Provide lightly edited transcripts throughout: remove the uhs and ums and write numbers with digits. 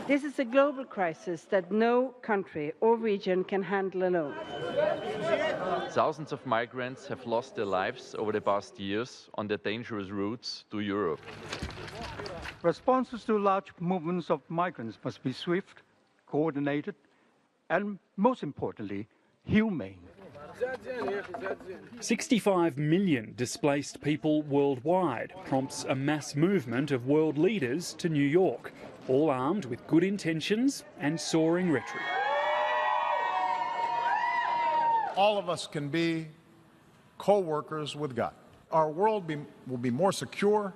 This is a global crisis that no country or region can handle alone. Thousands of migrants have lost their lives over the past years on their dangerous routes to Europe. Responses to large movements of migrants must be swift, coordinated, and most importantly, humane. 65 million displaced people worldwide prompts a mass movement of world leaders to New York, all armed with good intentions and soaring rhetoric. All of us can be co-workers with God. Our world will be more secure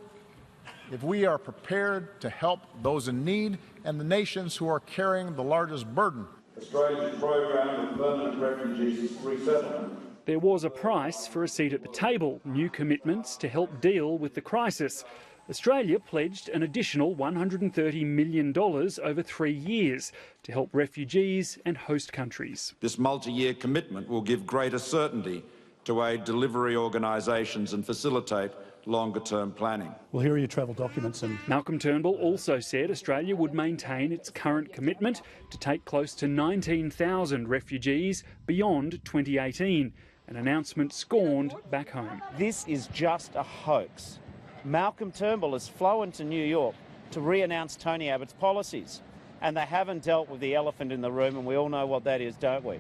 if we are prepared to help those in need and the nations who are carrying the largest burden. Australia's program of permanent refugees resettlement. There was a price for a seat at the table, new commitments to help deal with the crisis. Australia pledged an additional $130 million over 3 years to help refugees and host countries. This multi-year commitment will give greater certainty to aid delivery organisations and facilitate longer-term planning. Well, here are your travel documents. And Malcolm Turnbull also said Australia would maintain its current commitment to take close to 19,000 refugees beyond 2018, an announcement scorned back home. This is just a hoax. Malcolm Turnbull has flown to New York to re-announce Tony Abbott's policies, and they haven't dealt with the elephant in the room, and we all know what that is, don't we?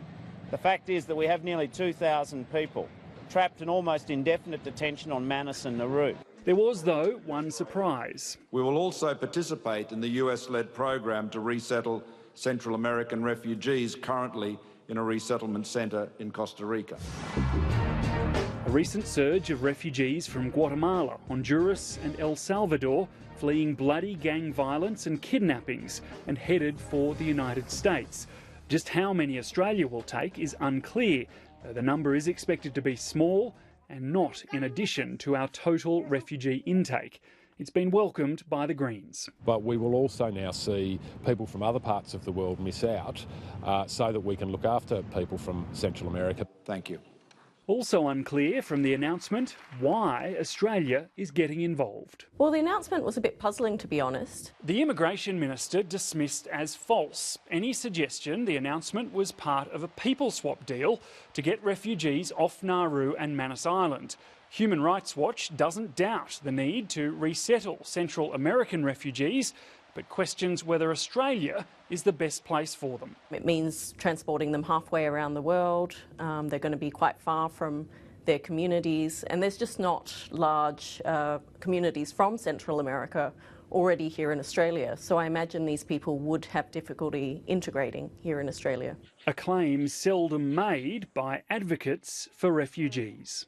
The fact is that we have nearly 2,000 people trapped in almost indefinite detention on Manus and Nauru. There was, though, one surprise. We will also participate in the US-led program to resettle Central American refugees currently in a resettlement centre in Costa Rica. A recent surge of refugees from Guatemala, Honduras and El Salvador fleeing bloody gang violence and kidnappings and headed for the United States. Just how many Australia will take is unclear, though the number is expected to be small and not in addition to our total refugee intake. It's been welcomed by the Greens. But we will also now see people from other parts of the world miss out so that we can look after people from Central America. Thank you. Also unclear from the announcement why Australia is getting involved. Well, the announcement was a bit puzzling, to be honest. The Immigration Minister dismissed as false any suggestion the announcement was part of a people swap deal to get refugees off Nauru and Manus Island. Human Rights Watch doesn't doubt the need to resettle Central American refugees, but questions whether Australia is the best place for them. It means transporting them halfway around the world. They're going to be quite far from their communities, and there's just not large communities from Central America already here in Australia. So I imagine these people would have difficulty integrating here in Australia. A claim seldom made by advocates for refugees.